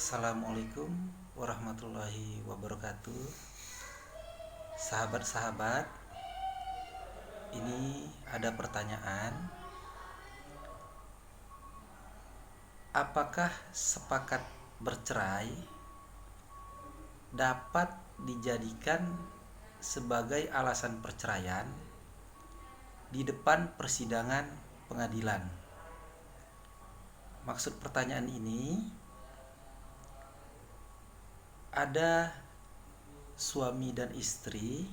Assalamualaikum warahmatullahi wabarakatuh. Sahabat-sahabat, ini ada pertanyaan. Apakah sepakat bercerai dapat dijadikan sebagai alasan perceraian di depan persidangan pengadilan? Maksud pertanyaan ini, ada suami dan istri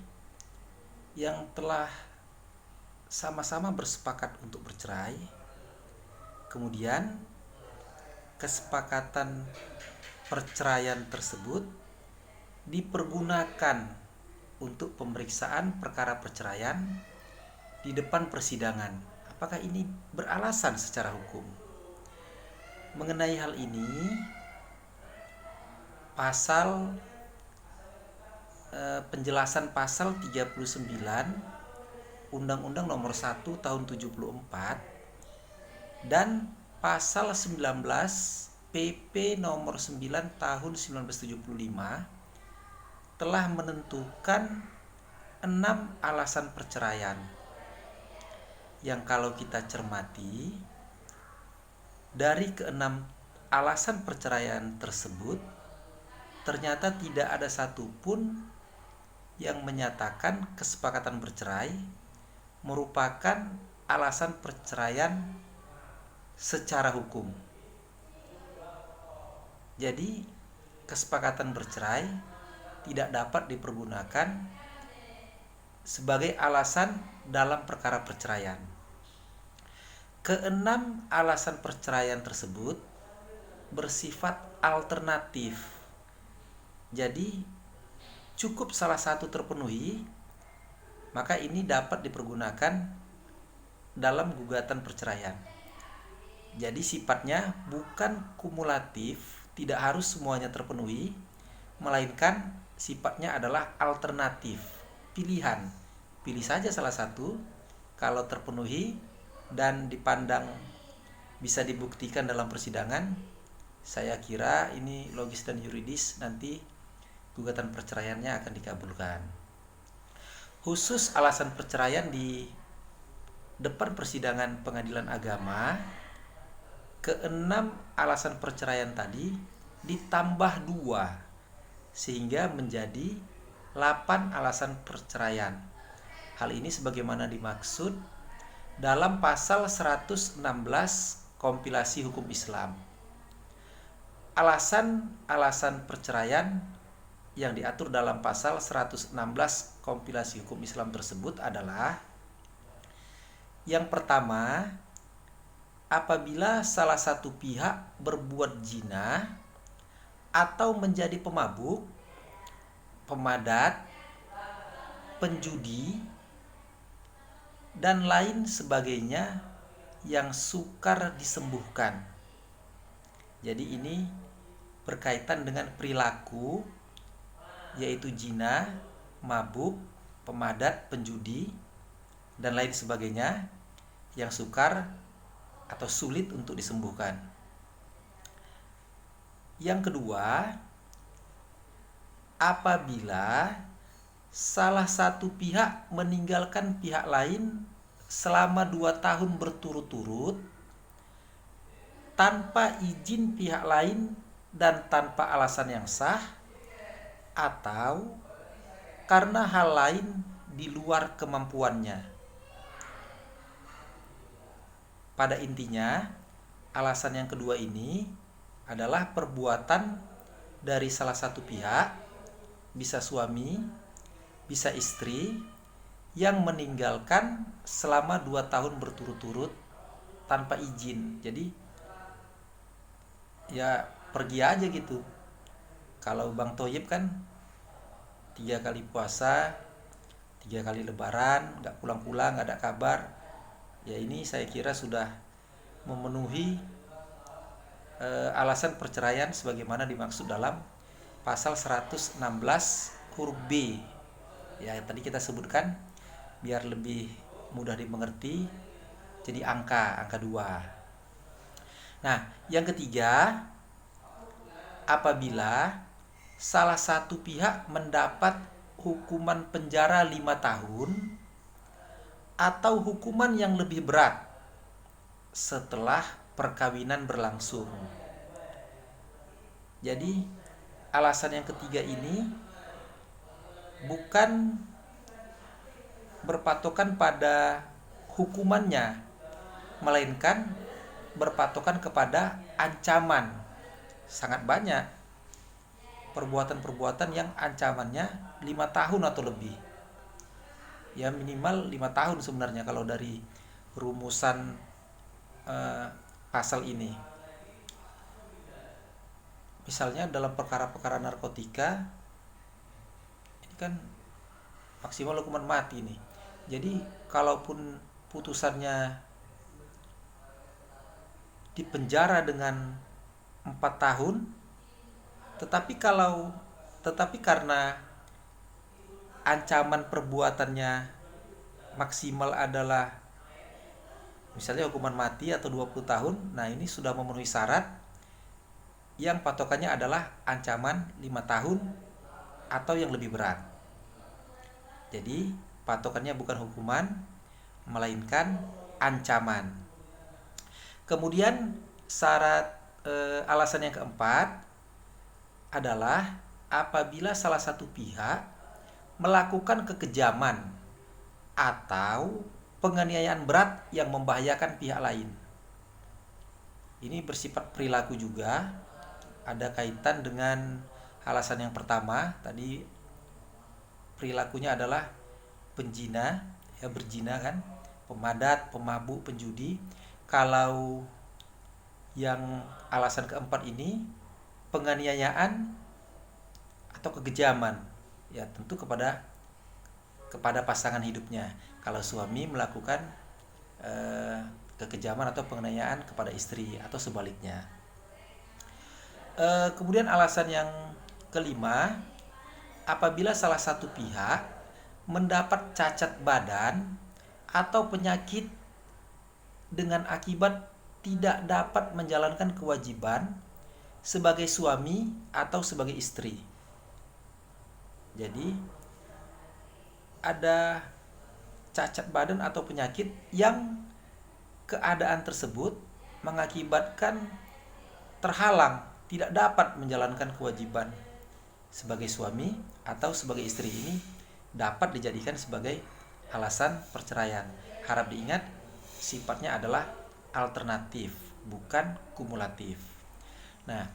yang telah sama-sama bersepakat untuk bercerai, kemudian kesepakatan perceraian tersebut dipergunakan untuk pemeriksaan perkara perceraian di depan persidangan. Apakah ini beralasan secara hukum? Mengenai hal ini, penjelasan pasal 39 Undang-Undang Nomor 1 Tahun 74 dan pasal 19 PP Nomor 9 Tahun 1975 telah menentukan 6 alasan perceraian yang kalau kita cermati, dari keenam alasan perceraian tersebut ternyata tidak ada satupun yang menyatakan kesepakatan bercerai merupakan alasan perceraian secara hukum. Jadi, kesepakatan bercerai tidak dapat dipergunakan sebagai alasan dalam perkara perceraian. Keenam alasan perceraian tersebut bersifat alternatif. Jadi, cukup salah satu terpenuhi, maka ini dapat dipergunakan dalam gugatan perceraian. Jadi sifatnya bukan kumulatif, tidak harus semuanya terpenuhi, melainkan sifatnya adalah alternatif, pilihan. Pilih saja salah satu, kalau terpenuhi dan dipandang bisa dibuktikan dalam persidangan, saya kira ini logis dan yuridis, nanti gugatan perceraiannya akan dikabulkan. Khusus alasan perceraian di depan persidangan pengadilan agama, keenam alasan perceraian tadi ditambah 2 sehingga menjadi 8 alasan perceraian. Hal ini sebagaimana dimaksud dalam pasal 116 kompilasi hukum Islam. Alasan-alasan perceraian yang diatur dalam pasal 116 kompilasi hukum Islam tersebut adalah: yang pertama, apabila salah satu pihak berbuat zina atau menjadi pemabuk, pemadat, penjudi, dan lain sebagainya yang sukar disembuhkan. Jadi ini berkaitan dengan perilaku, yaitu zina, mabuk, pemadat, penjudi, dan lain sebagainya yang sukar atau sulit untuk disembuhkan. Yang kedua, apabila salah satu pihak meninggalkan pihak lain selama 2 tahun berturut-turut tanpa izin pihak lain dan tanpa alasan yang sah, atau karena hal lain di luar kemampuannya. Pada intinya, alasan yang kedua ini adalah perbuatan dari salah satu pihak, bisa suami, bisa istri, yang meninggalkan selama 2 tahun berturut-turut tanpa izin. Jadi ya pergi aja gitu. Kalau Bang Toyib kan 3 kali puasa, 3 kali lebaran, gak pulang-pulang, gak ada kabar. Ya ini saya kira sudah memenuhi alasan perceraian sebagaimana dimaksud dalam pasal 116 huruf B. Ya tadi kita sebutkan biar lebih mudah dimengerti, jadi angka 2. Nah, yang ketiga, apabila salah satu pihak mendapat hukuman penjara 5 tahun atau hukuman yang lebih berat setelah perkawinan berlangsung. Jadi alasan yang ketiga ini bukan berpatokan pada hukumannya, melainkan berpatokan kepada ancaman. Sangat banyak perbuatan-perbuatan yang ancamannya 5 tahun atau lebih. Ya minimal 5 tahun sebenarnya kalau dari rumusan pasal ini. Misalnya dalam perkara-perkara narkotika ini kan maksimal hukuman mati nih. Jadi kalaupun putusannya dipenjara dengan 4 tahun, tetapi karena ancaman perbuatannya maksimal adalah misalnya hukuman mati atau 20 tahun, nah ini sudah memenuhi syarat yang patokannya adalah ancaman 5 tahun atau yang lebih berat. Jadi patokannya bukan hukuman, melainkan ancaman. Kemudian syarat alasan yang keempat adalah apabila salah satu pihak melakukan kekejaman atau penganiayaan berat yang membahayakan pihak lain. Ini bersifat perilaku juga, ada kaitan dengan alasan yang pertama tadi, perilakunya adalah penjina, ya berzina kan, pemadat, pemabuk, penjudi. Kalau yang alasan keempat ini penganiayaan atau kekejaman, ya tentu kepada pasangan hidupnya. Kalau suami melakukan kekejaman atau penganiayaan kepada istri atau sebaliknya. Kemudian alasan yang kelima, apabila salah satu pihak mendapat cacat badan atau penyakit dengan akibat tidak dapat menjalankan kewajiban sebagai suami atau sebagai istri. Jadi ada cacat badan atau penyakit yang keadaan tersebut mengakibatkan terhalang, tidak dapat menjalankan kewajiban sebagai suami atau sebagai istri. Ini dapat dijadikan sebagai alasan perceraian. Harap diingat, sifatnya adalah alternatif, bukan kumulatif. Nah,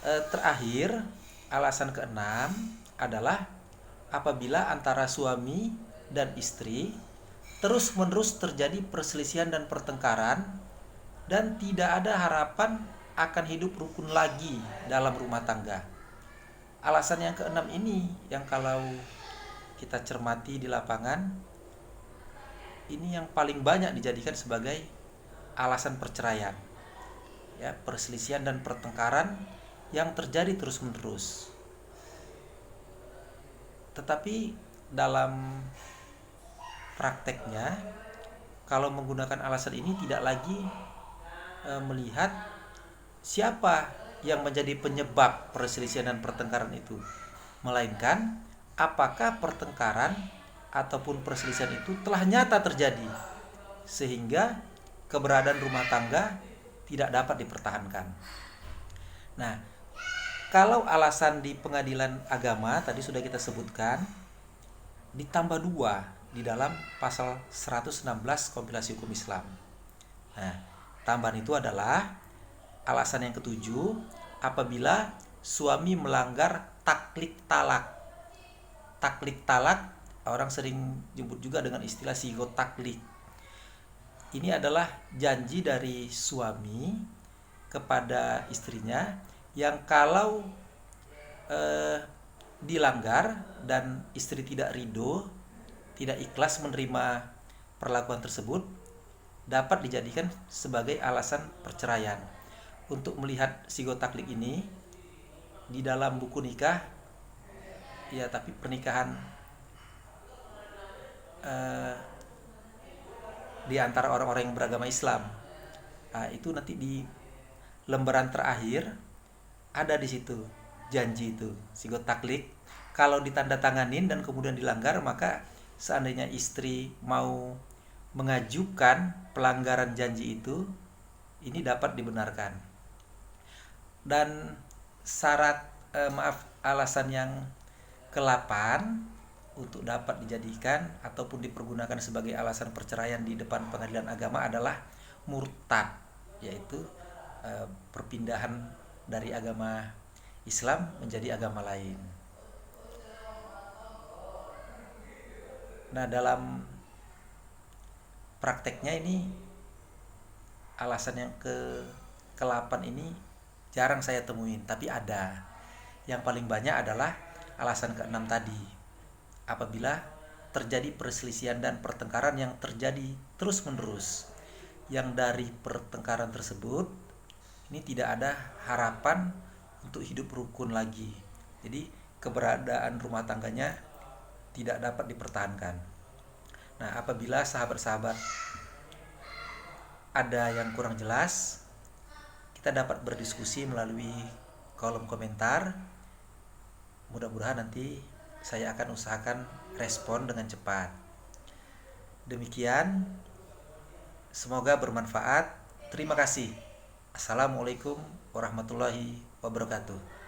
terakhir, alasan keenam adalah apabila antara suami dan istri terus-menerus terjadi perselisihan dan pertengkaran dan tidak ada harapan akan hidup rukun lagi dalam rumah tangga. Alasan yang keenam ini yang kalau kita cermati di lapangan, ini yang paling banyak dijadikan sebagai alasan perceraian. Ya, perselisihan dan pertengkaran yang terjadi terus-menerus. Tetapi dalam prakteknya, kalau menggunakan alasan ini tidak lagi melihat siapa yang menjadi penyebab perselisihan dan pertengkaran itu, melainkan apakah pertengkaran ataupun perselisihan itu telah nyata terjadi sehingga keberadaan rumah tangga tidak dapat dipertahankan. Nah, kalau alasan di pengadilan agama tadi sudah kita sebutkan, ditambah 2 di dalam pasal 116 Kompilasi Hukum Islam. Nah, tambahan itu adalah alasan yang ketujuh, apabila suami melanggar taklik talak. Taklik talak orang sering jemput juga dengan istilah sigot taklik. Ini adalah janji dari suami kepada istrinya yang kalau dilanggar dan istri tidak ridho, tidak ikhlas menerima perlakuan tersebut, dapat dijadikan sebagai alasan perceraian. Untuk melihat sigot taklik ini di dalam buku nikah, ya tapi pernikahan di antara orang-orang yang beragama Islam, itu nanti di lembaran terakhir ada di situ janji itu, sigot taklik. Kalau ditandatanganin dan kemudian dilanggar, maka seandainya istri mau mengajukan pelanggaran janji itu, ini dapat dibenarkan. Dan syarat alasan yang ke-8 untuk dapat dijadikan ataupun dipergunakan sebagai alasan perceraian di depan pengadilan agama adalah murtad, yaitu perpindahan dari agama Islam menjadi agama lain. Nah, dalam prakteknya ini alasan yang ke-8 ini jarang saya temuin, tapi ada. Yang paling banyak adalah alasan ke-6 tadi. Apabila terjadi perselisihan dan pertengkaran yang terjadi terus-menerus, yang dari pertengkaran tersebut ini tidak ada harapan untuk hidup rukun lagi. Jadi keberadaan rumah tangganya tidak dapat dipertahankan. Nah, apabila sahabat-sahabat ada yang kurang jelas, kita dapat berdiskusi melalui kolom komentar. Mudah-mudahan nanti saya akan usahakan respon dengan cepat. Demikian, semoga bermanfaat. Terima kasih. Assalamualaikum warahmatullahi wabarakatuh.